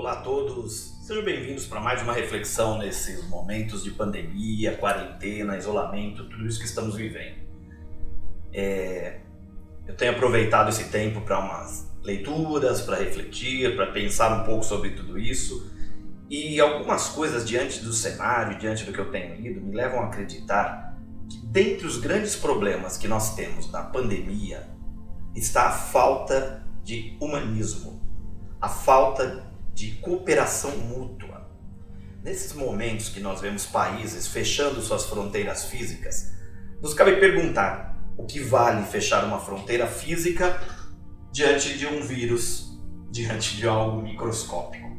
Olá a todos, sejam bem-vindos para mais uma reflexão nesses momentos de pandemia, quarentena, isolamento, tudo isso que estamos vivendo. Eu tenho aproveitado esse tempo para umas leituras, para refletir, para pensar um pouco sobre tudo isso, e algumas coisas diante do cenário, diante do que eu tenho lido, me levam a acreditar que dentre os grandes problemas que nós temos na pandemia está a falta de humanismo, a falta de cooperação mútua. Nesses momentos que nós vemos países fechando suas fronteiras físicas, nos cabe perguntar o que vale fechar uma fronteira física diante de um vírus, diante de algo microscópico.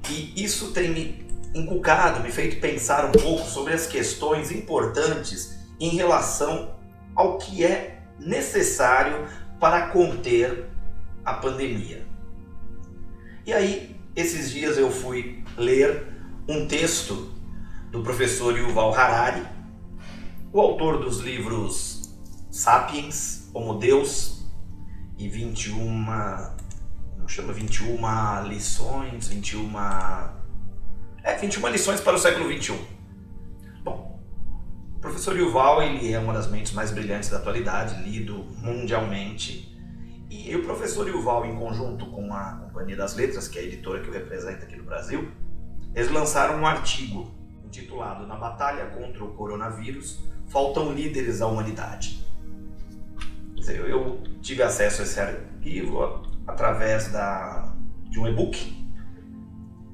E isso tem me inculcado, me feito pensar um pouco sobre as questões importantes em relação ao que é necessário para conter a pandemia. E aí, esses dias eu fui ler um texto do professor Yuval Harari, o autor dos livros Sapiens, Homo Deus e 21 lições, 21 lições para o século XXI. Bom, o professor Yuval, ele é uma das mentes mais brilhantes da atualidade, lido mundialmente. E o professor Yuval, em conjunto com a Companhia das Letras, que é a editora que eu represento aqui no Brasil, eles lançaram um artigo intitulado "Na batalha contra o coronavírus, faltam líderes à humanidade". Quer dizer, eu tive acesso a esse arquivo através de um e-book.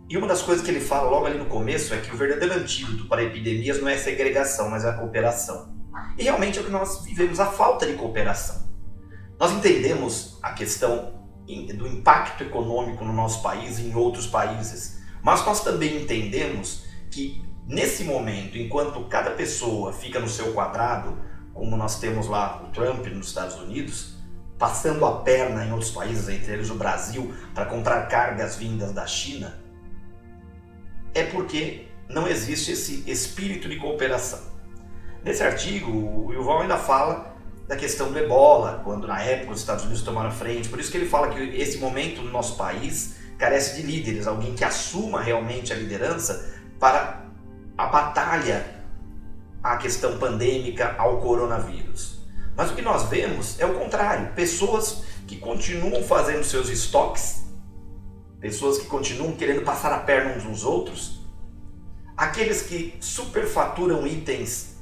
E uma das coisas que ele fala logo ali no começo é que o verdadeiro antídoto para epidemias não é a segregação, mas é a cooperação. E realmente é o que nós vivemos, a falta de cooperação. Nós entendemos a questão do impacto econômico no nosso país e em outros países, mas nós também entendemos que nesse momento, enquanto cada pessoa fica no seu quadrado, como nós temos lá o Trump nos Estados Unidos, passando a perna em outros países, entre eles o Brasil, para comprar cargas vindas da China, é porque não existe esse espírito de cooperação. Nesse artigo, o Yuval ainda fala da questão do Ebola, quando na época os Estados Unidos tomaram a frente. Por isso que ele fala que esse momento no nosso país carece de líderes, alguém que assuma realmente a liderança para a batalha à questão pandêmica, ao coronavírus. Mas o que nós vemos é o contrário, pessoas que continuam fazendo seus estoques, pessoas que continuam querendo passar a perna uns nos outros, aqueles que superfaturam itens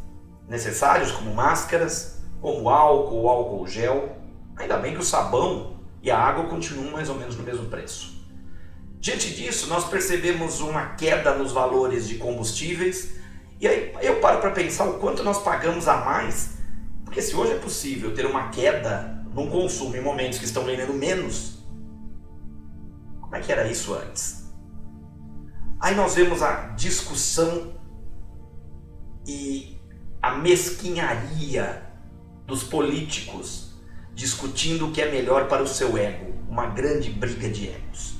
necessários como máscaras, como álcool gel. Ainda bem que o sabão e a água continuam mais ou menos no mesmo preço. Diante disso, nós percebemos uma queda nos valores de combustíveis, e aí eu paro para pensar o quanto nós pagamos a mais, porque se hoje é possível ter uma queda no consumo em momentos que estão vendendo menos, como é que era isso antes? Aí nós vemos a discussão e a mesquinharia dos políticos discutindo o que é melhor para o seu ego, uma grande briga de egos.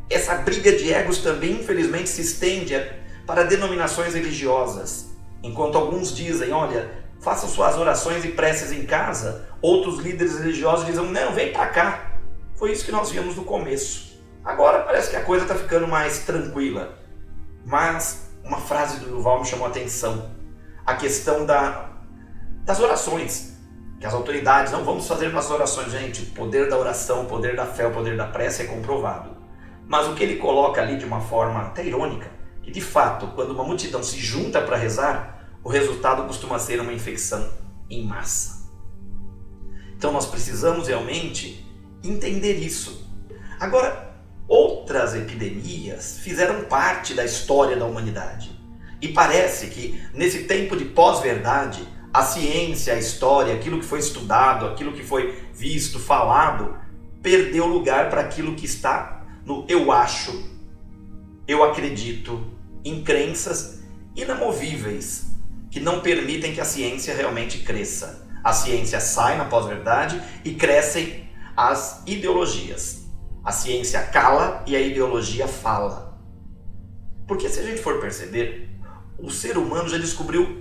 Essa briga de egos também, infelizmente, se estende para denominações religiosas. Enquanto alguns dizem, olha, façam suas orações e preces em casa, outros líderes religiosos dizem, não, vem para cá. Foi isso que nós vimos no começo. Agora parece que a coisa está ficando mais tranquila. Mas uma frase do Yuval me chamou a atenção. A questão das orações, que as autoridades não vamos fazer umas orações, gente, o poder da oração, o poder da fé, o poder da prece é comprovado. Mas o que ele coloca ali de uma forma até irônica, que de fato, quando uma multidão se junta para rezar, o resultado costuma ser uma infecção em massa. Então nós precisamos realmente entender isso. Agora, outras epidemias fizeram parte da história da humanidade. E parece que nesse tempo de pós-verdade, a ciência, a história, aquilo que foi estudado, aquilo que foi visto, falado, perdeu lugar para aquilo que está no eu acho, eu acredito, em crenças inamovíveis, que não permitem que a ciência realmente cresça. A ciência sai na pós-verdade e crescem as ideologias. A ciência cala e a ideologia fala. Porque se a gente for perceber, o ser humano já descobriu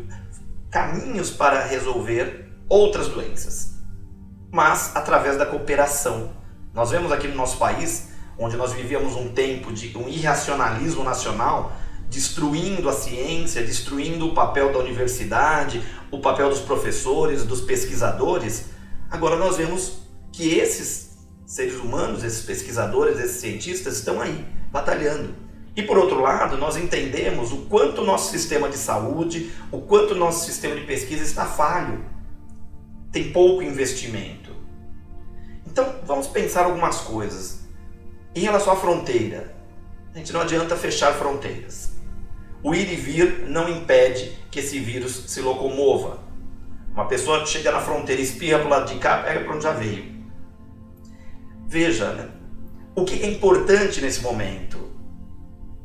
caminhos para resolver outras doenças, mas através da cooperação. Nós vemos aqui no nosso país onde nós vivíamos um tempo de um irracionalismo nacional, destruindo a ciência, destruindo o papel da universidade, o papel dos professores, dos pesquisadores, agora nós vemos que esses seres humanos, esses pesquisadores, esses cientistas estão aí, batalhando. E por outro lado, nós entendemos o quanto o nosso sistema de saúde, o quanto o nosso sistema de pesquisa está falho. Tem pouco investimento. Então, vamos pensar algumas coisas. Em relação à fronteira, a gente não adianta fechar fronteiras. O ir e vir não impede que esse vírus se locomova. Uma pessoa chega na fronteira, espirra para o lado de cá, pega para onde já veio. Veja, né? O que é importante nesse momento?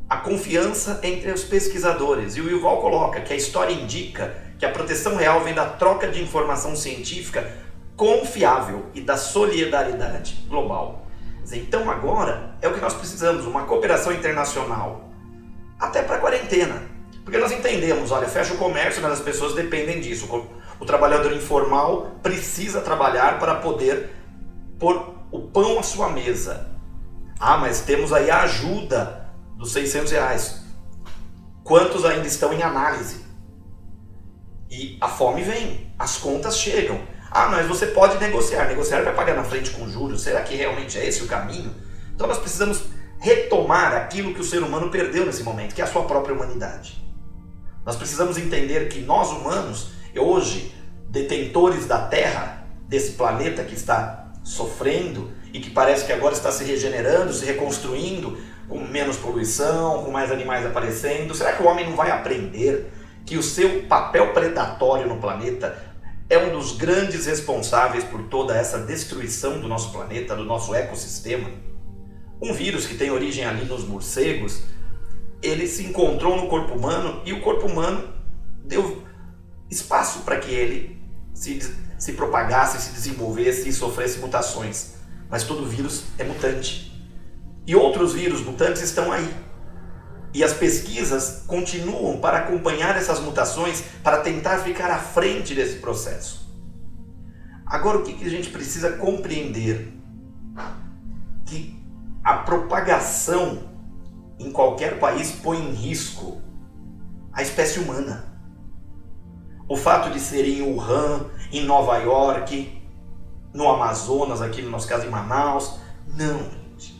A confiança entre os pesquisadores. E o Yuval coloca que a história indica que a proteção real vem da troca de informação científica confiável e da solidariedade global. Então agora é o que nós precisamos, uma cooperação internacional. Até para a quarentena. Porque nós entendemos, olha, fecha o comércio, mas as pessoas dependem disso. O trabalhador informal precisa trabalhar para poder pôr o pão à sua mesa. Ah, mas temos aí a ajuda dos R$600. Quantos ainda estão em análise? E a fome vem, as contas chegam. Ah, mas você pode negociar. Negociar vai pagar na frente com juros. Será que realmente é esse o caminho? Então nós precisamos retomar aquilo que o ser humano perdeu nesse momento, que é a sua própria humanidade. Nós precisamos entender que nós humanos, hoje, detentores da Terra, desse planeta que está sofrendo e que parece que agora está se regenerando, se reconstruindo, com menos poluição, com mais animais aparecendo, será que o homem não vai aprender que o seu papel predatório no planeta é um dos grandes responsáveis por toda essa destruição do nosso planeta, do nosso ecossistema? Um vírus que tem origem ali nos morcegos, ele se encontrou no corpo humano e o corpo humano deu espaço para que ele se propagasse, se desenvolvesse e sofresse mutações. Mas todo vírus é mutante. E outros vírus mutantes estão aí. E as pesquisas continuam para acompanhar essas mutações, para tentar ficar à frente desse processo. Agora, o que a gente precisa compreender? Que a propagação em qualquer país põe em risco a espécie humana. O fato de ser em Wuhan, em Nova York, no Amazonas, aqui no nosso caso em Manaus, não, gente.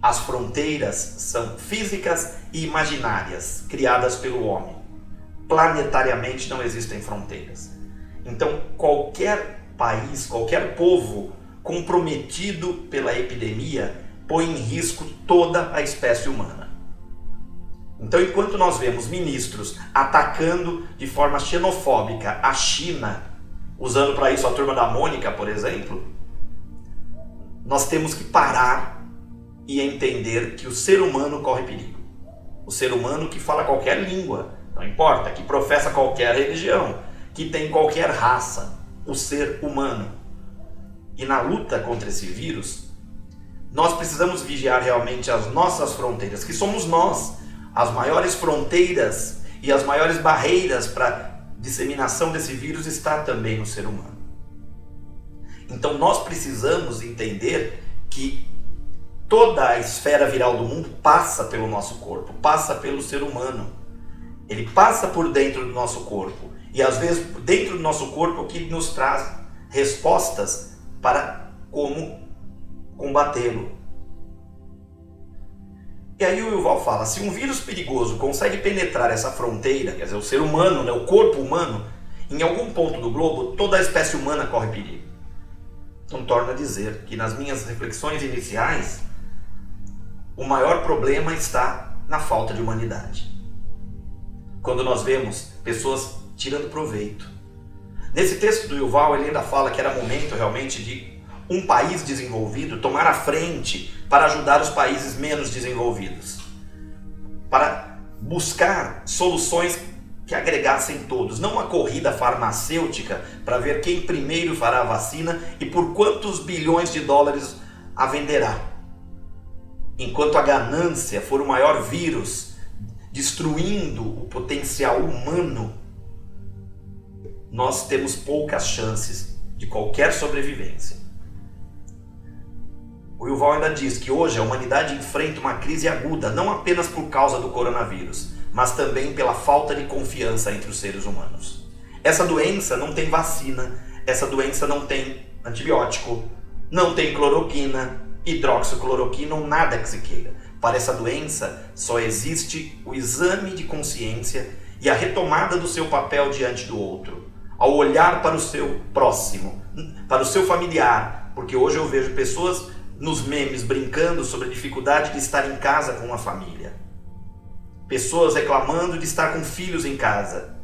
As fronteiras são físicas e imaginárias, criadas pelo homem. Planetariamente não existem fronteiras. Então, qualquer país, qualquer povo comprometido pela epidemia põe em risco toda a espécie humana. Então, enquanto nós vemos ministros atacando de forma xenofóbica a China, usando para isso a turma da Mônica, por exemplo, nós temos que parar e entender que o ser humano corre perigo. O ser humano que fala qualquer língua, não importa, que professa qualquer religião, que tem qualquer raça, o ser humano. E na luta contra esse vírus, nós precisamos vigiar realmente as nossas fronteiras, que somos nós. As maiores fronteiras e as maiores barreiras para disseminação desse vírus está também no ser humano. Então nós precisamos entender que toda a esfera viral do mundo passa pelo nosso corpo, passa pelo ser humano. Ele passa por dentro do nosso corpo. E às vezes dentro do nosso corpo que nos traz respostas para como combatê-lo. E aí o Yuval fala, se um vírus perigoso consegue penetrar essa fronteira, quer dizer, o ser humano, né, o corpo humano, em algum ponto do globo, toda a espécie humana corre perigo. Então torna a dizer que nas minhas reflexões iniciais, o maior problema está na falta de humanidade. Quando nós vemos pessoas tirando proveito. Nesse texto do Yuval, ele ainda fala que era momento realmente de um país desenvolvido tomar a frente para ajudar os países menos desenvolvidos, para buscar soluções que agregassem todos, não uma corrida farmacêutica para ver quem primeiro fará a vacina e por quantos bilhões de dólares a venderá. Enquanto a ganância for o maior vírus, destruindo o potencial humano, nós temos poucas chances de qualquer sobrevivência. O Yuval ainda diz que hoje a humanidade enfrenta uma crise aguda, não apenas por causa do coronavírus, mas também pela falta de confiança entre os seres humanos. Essa doença não tem vacina, essa doença não tem antibiótico, não tem cloroquina, hidroxicloroquina ou nada que se queira. Para essa doença só existe o exame de consciência e a retomada do seu papel diante do outro, ao olhar para o seu próximo, para o seu familiar, porque hoje eu vejo pessoas nos memes brincando sobre a dificuldade de estar em casa com uma família. Pessoas reclamando de estar com filhos em casa.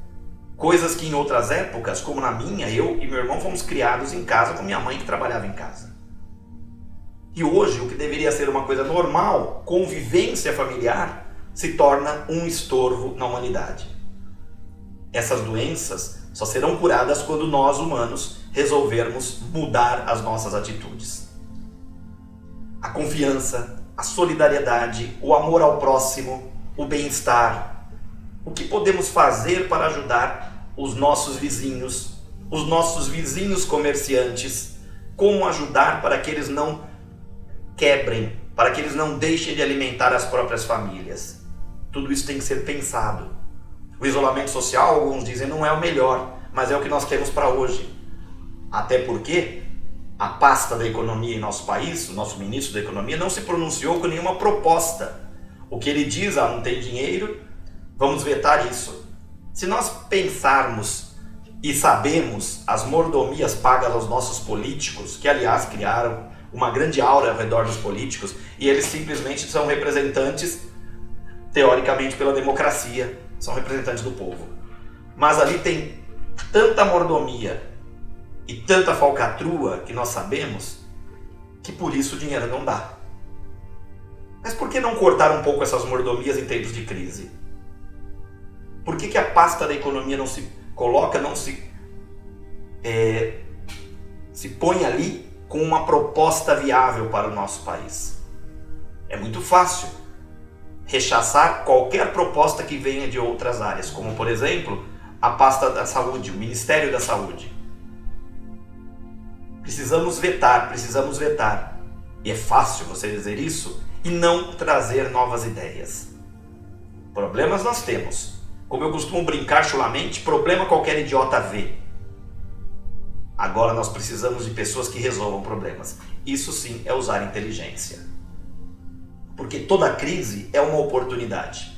Coisas que em outras épocas, como na minha, eu e meu irmão fomos criados em casa com minha mãe que trabalhava em casa. E hoje, o que deveria ser uma coisa normal, convivência familiar, se torna um estorvo na humanidade. Essas doenças só serão curadas quando nós, humanos, resolvermos mudar as nossas atitudes. A confiança, a solidariedade, o amor ao próximo, o bem-estar. O que podemos fazer para ajudar os nossos vizinhos comerciantes? Como ajudar para que eles não quebrem, para que eles não deixem de alimentar as próprias famílias? Tudo isso tem que ser pensado. O isolamento social, alguns dizem, não é o melhor, mas é o que nós temos para hoje. Até porque a pasta da economia em nosso país, o nosso ministro da economia, não se pronunciou com nenhuma proposta. O que ele diz, não tem dinheiro, vamos vetar isso. Se nós pensarmos e sabemos as mordomias pagas aos nossos políticos, que aliás criaram uma grande aura ao redor dos políticos, e eles simplesmente são representantes, teoricamente pela democracia, são representantes do povo. Mas ali tem tanta mordomia e tanta falcatrua que nós sabemos que por isso o dinheiro não dá. Mas por que não cortar um pouco essas mordomias em tempos de crise? Por que a pasta da economia não se coloca, não se põe ali com uma proposta viável para o nosso país? É muito fácil rechaçar qualquer proposta que venha de outras áreas, como por exemplo a pasta da saúde, o Ministério da Saúde. Precisamos vetar. E é fácil você dizer isso e não trazer novas ideias. Problemas nós temos. Como eu costumo brincar chulamente, problema qualquer idiota vê. Agora nós precisamos de pessoas que resolvam problemas. Isso sim é usar inteligência. Porque toda crise é uma oportunidade.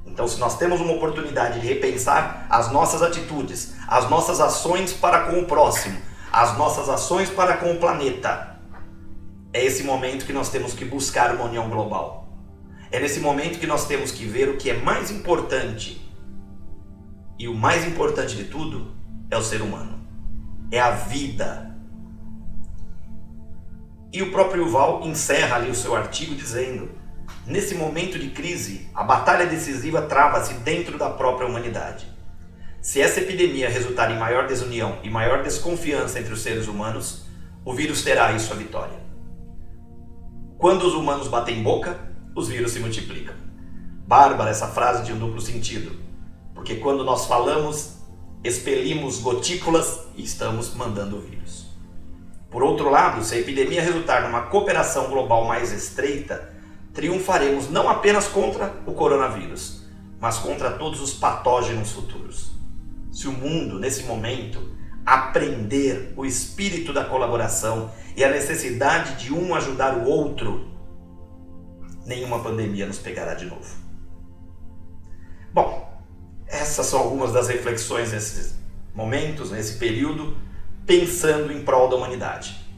Então, se nós temos uma oportunidade de repensar as nossas atitudes, as nossas ações para com o próximo, as nossas ações para com o planeta, é esse momento que nós temos que buscar uma união global. É nesse momento que nós temos que ver o que é mais importante. E o mais importante de tudo é o ser humano. É a vida. E o próprio Yuval encerra ali o seu artigo dizendo: nesse momento de crise, a batalha decisiva trava-se dentro da própria humanidade. Se essa epidemia resultar em maior desunião e maior desconfiança entre os seres humanos, o vírus terá aí sua vitória. Quando os humanos batem boca, os vírus se multiplicam. Bárbara essa frase de um duplo sentido, porque quando nós falamos, expelimos gotículas e estamos mandando o vírus. Por outro lado, se a epidemia resultar numa cooperação global mais estreita, triunfaremos não apenas contra o coronavírus, mas contra todos os patógenos futuros. Se o mundo, nesse momento, aprender o espírito da colaboração e a necessidade de um ajudar o outro, nenhuma pandemia nos pegará de novo. Bom, essas são algumas das reflexões nesses momentos, nesse período, pensando em prol da humanidade.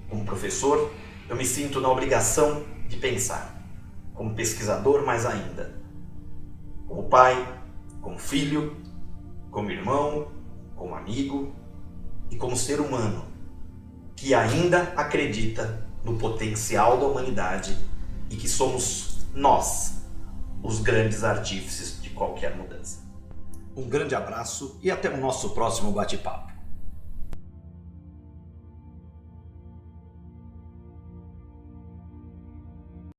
Como professor, eu me sinto na obrigação de pensar. Como pesquisador, mais ainda. Como pai, como filho, como irmão, como amigo e como ser humano que ainda acredita no potencial da humanidade e que somos nós os grandes artífices de qualquer mudança. Um grande abraço e até o nosso próximo bate-papo.